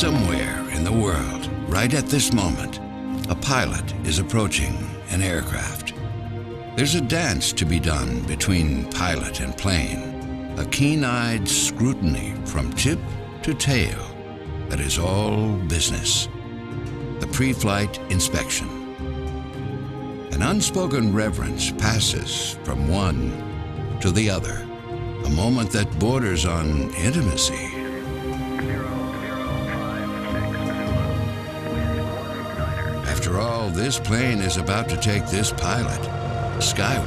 Somewhere in the world, right at this moment, a pilot is approaching an aircraft. There's a dance to be done between pilot and plane, a keen-eyed scrutiny from tip to tail that is all business. The pre-flight inspection. An unspoken reverence passes from one to the other, a moment that borders on intimacy. After all, this plane is about to take this pilot skyward.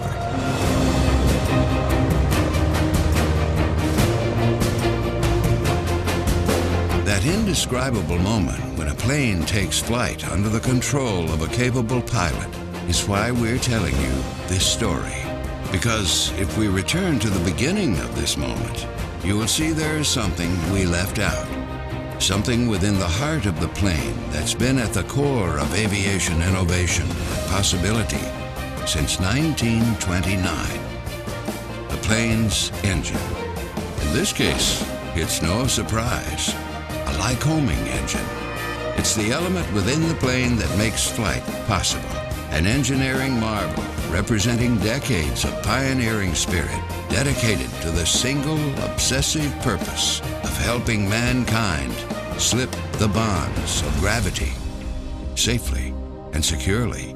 That indescribable moment when a plane takes flight under the control of a capable pilot is why we're telling you this story. Because if we return to the beginning of this moment, you will see there is something we left out. Something within the heart of the plane that's been at the core of aviation innovation and possibility since 1929. The plane's engine. In this case, it's no surprise. A Lycoming engine. It's the element within the plane that makes flight possible. An engineering marvel representing decades of pioneering spirit dedicated to the single obsessive purpose of helping mankind slip the bonds of gravity safely and securely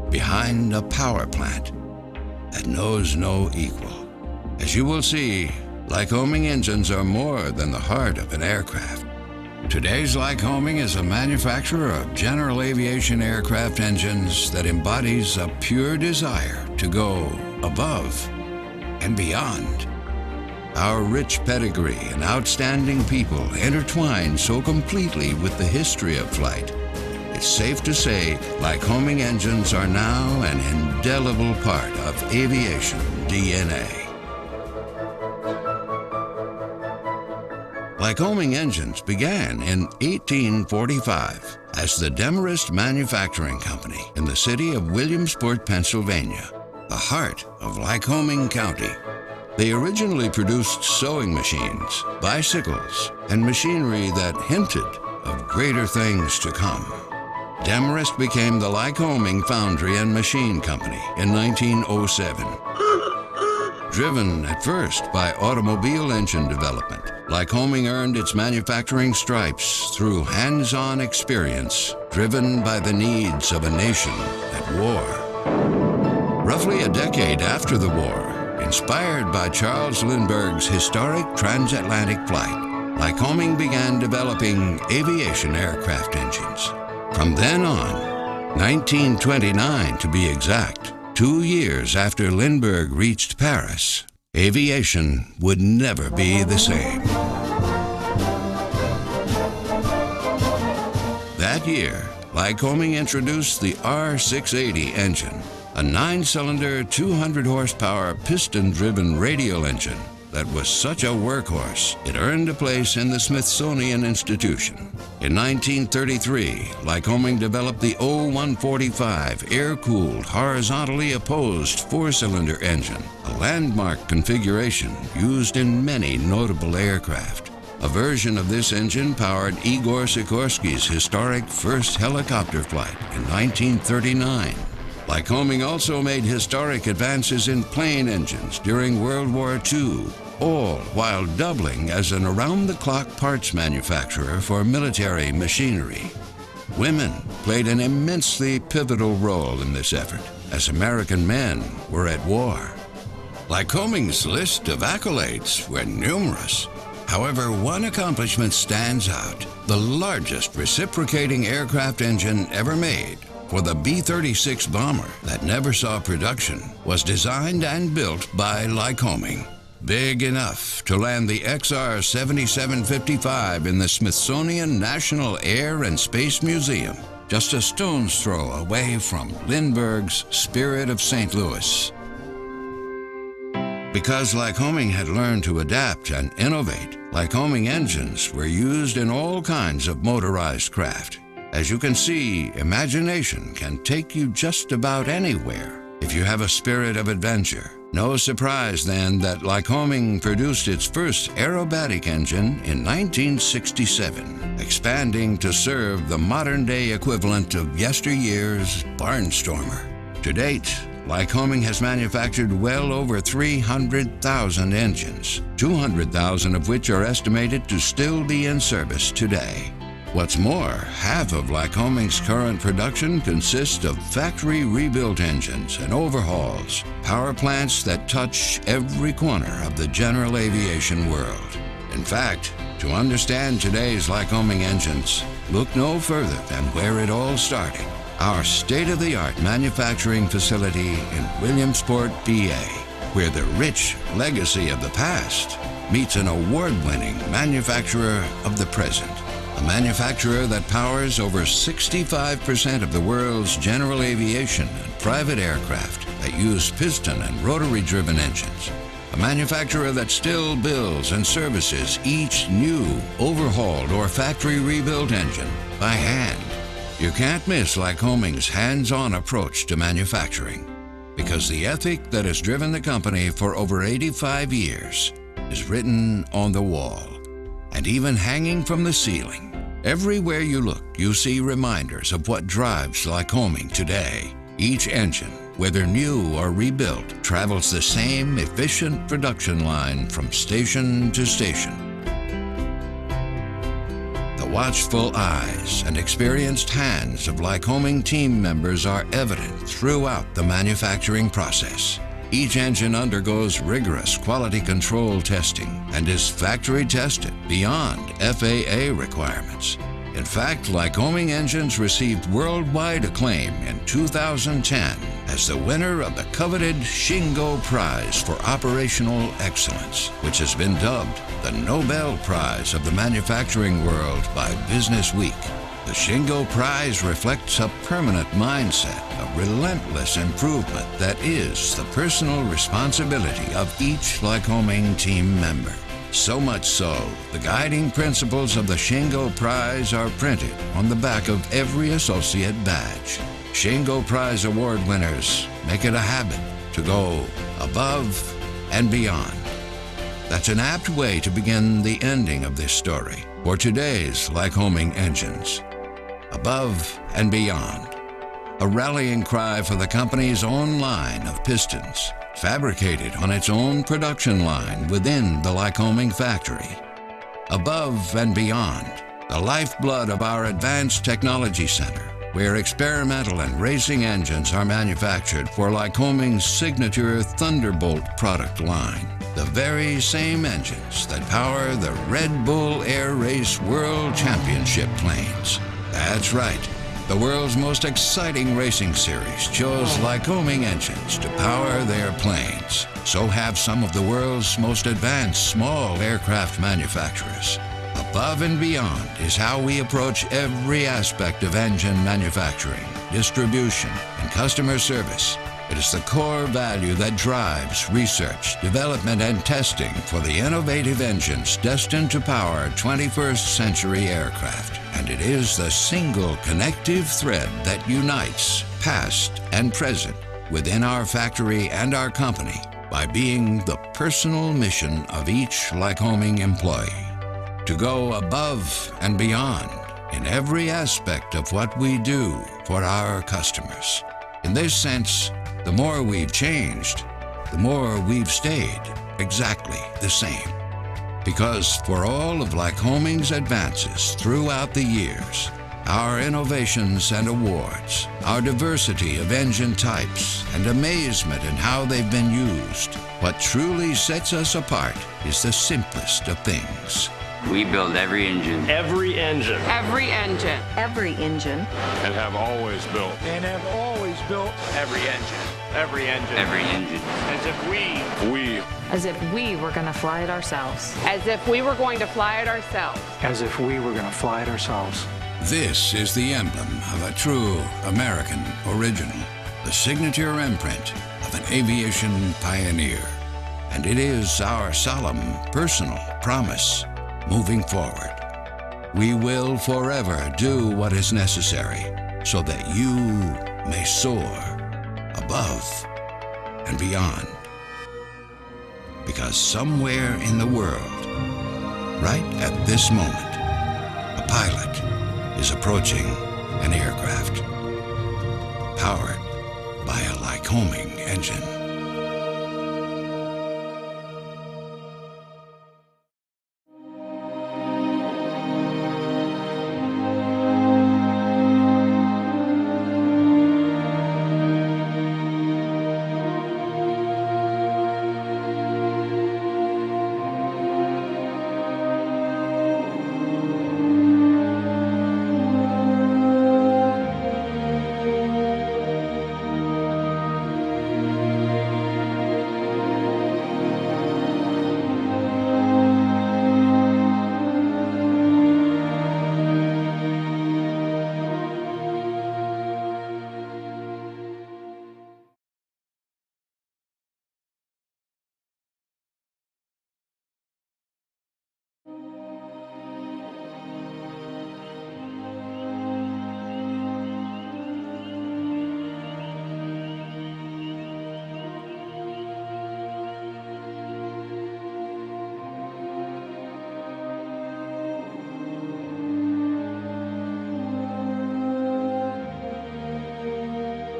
behind a power plant that knows no equal. As you will see, Lycoming engines are more than the heart of an aircraft. Today's Lycoming is a manufacturer of general aviation aircraft engines that embodies a pure desire to go above and beyond. Our rich pedigree and outstanding people intertwine so completely with the history of flight. It's safe to say Lycoming engines are now an indelible part of aviation DNA. Lycoming engines began in 1845 as the Demarest Manufacturing Company in the city of Williamsport, Pennsylvania, the heart of Lycoming County. They originally produced sewing machines, bicycles, and machinery that hinted of greater things to come. Demarest became the Lycoming Foundry and Machine Company in 1907. Driven at first by automobile engine development, Lycoming earned its manufacturing stripes through hands-on experience driven by the needs of a nation at war. Roughly a decade after the war, inspired by Charles Lindbergh's historic transatlantic flight, Lycoming began developing aviation aircraft engines. From then on, 1929 to be exact, 2 years after Lindbergh reached Paris, aviation would never be the same. That year, Lycoming introduced the R680 engine, a 9-cylinder, 200-horsepower, piston-driven radial engine that was such a workhorse, it earned a place in the Smithsonian Institution. In 1933, Lycoming developed the O-145 air-cooled, horizontally opposed 4-cylinder engine, a landmark configuration used in many notable aircraft. A version of this engine powered Igor Sikorsky's historic first helicopter flight in 1939. Lycoming also made historic advances in plane engines during World War II, all while doubling as an around-the-clock parts manufacturer for military machinery. Women played an immensely pivotal role in this effort, as American men were at war. Lycoming's list of accolades were numerous. However, one accomplishment stands out: the largest reciprocating aircraft engine ever made, for the B-36 bomber that never saw production, was designed and built by Lycoming. Big enough to land the XR-7755 in the Smithsonian National Air and Space Museum, just a stone's throw away from Lindbergh's Spirit of St. Louis. Because Lycoming had learned to adapt and innovate, Lycoming engines were used in all kinds of motorized craft. As you can see, imagination can take you just about anywhere if you have a spirit of adventure. No surprise, then, that Lycoming produced its first aerobatic engine in 1967, expanding to serve the modern-day equivalent of yesteryear's barnstormer. To date, Lycoming has manufactured well over 300,000 engines, 200,000 of which are estimated to still be in service today. What's more, half of Lycoming's current production consists of factory rebuilt engines and overhauls, power plants that touch every corner of the general aviation world. In fact, to understand today's Lycoming engines, look no further than where it all started. Our state-of-the-art manufacturing facility in Williamsport, PA, where the rich legacy of the past meets an award-winning manufacturer of the present. A manufacturer that powers over 65% of the world's general aviation and private aircraft that use piston and rotary-driven engines. A manufacturer that still builds and services each new, overhauled, or factory rebuilt engine by hand. You can't miss Lycoming's hands-on approach to manufacturing, because the ethic that has driven the company for over 85 years is written on the wall and even hanging from the ceiling. Everywhere you look, you see reminders of what drives Lycoming today. Each engine, whether new or rebuilt, travels the same efficient production line from station to station. The watchful eyes and experienced hands of Lycoming team members are evident throughout the manufacturing process. Each engine undergoes rigorous quality control testing and is factory tested beyond FAA requirements. In fact, Lycoming engines received worldwide acclaim in 2010 as the winner of the coveted Shingo Prize for Operational Excellence, which has been dubbed the Nobel Prize of the manufacturing world by Business Week. The Shingo Prize reflects a permanent mindset of relentless improvement that is the personal responsibility of each Lycoming team member. So much so, the guiding principles of the Shingo Prize are printed on the back of every associate badge. Shingo Prize award winners make it a habit to go above and beyond. That's an apt way to begin the ending of this story for today's Lycoming engines. Above and beyond, a rallying cry for the company's own line of pistons, fabricated on its own production line within the Lycoming factory. Above and beyond, the lifeblood of our Advanced Technology Center, where experimental and racing engines are manufactured for Lycoming's signature Thunderbolt product line. The very same engines that power the Red Bull Air Race World Championship planes. That's right. The world's most exciting racing series chose Lycoming engines to power their planes. So have some of the world's most advanced small aircraft manufacturers. Above and beyond is how we approach every aspect of engine manufacturing, distribution, and customer service. It is the core value that drives research, development, and testing for the innovative engines destined to power 21st century aircraft. And it is the single connective thread that unites past and present within our factory and our company by being the personal mission of each Lycoming employee. To go above and beyond in every aspect of what we do for our customers. In this sense, the more we've changed, the more we've stayed exactly the same. Because for all of Lycoming's advances throughout the years, our innovations and awards, our diversity of engine types, and amazement in how they've been used, what truly sets us apart is the simplest of things. We build every engine. Every engine. Every engine. Every engine. And have always built. And have always built. Every engine. Every engine. Every engine. As if we were going to fly it ourselves. As if we were going to fly it ourselves. As if we were going to fly it ourselves. This is the emblem of a true American original, the signature imprint of an aviation pioneer. And it is our solemn, personal promise moving forward. We will forever do what is necessary so that you may soar above and beyond. Because somewhere in the world, right at this moment, a pilot is approaching an aircraft powered by a Lycoming engine.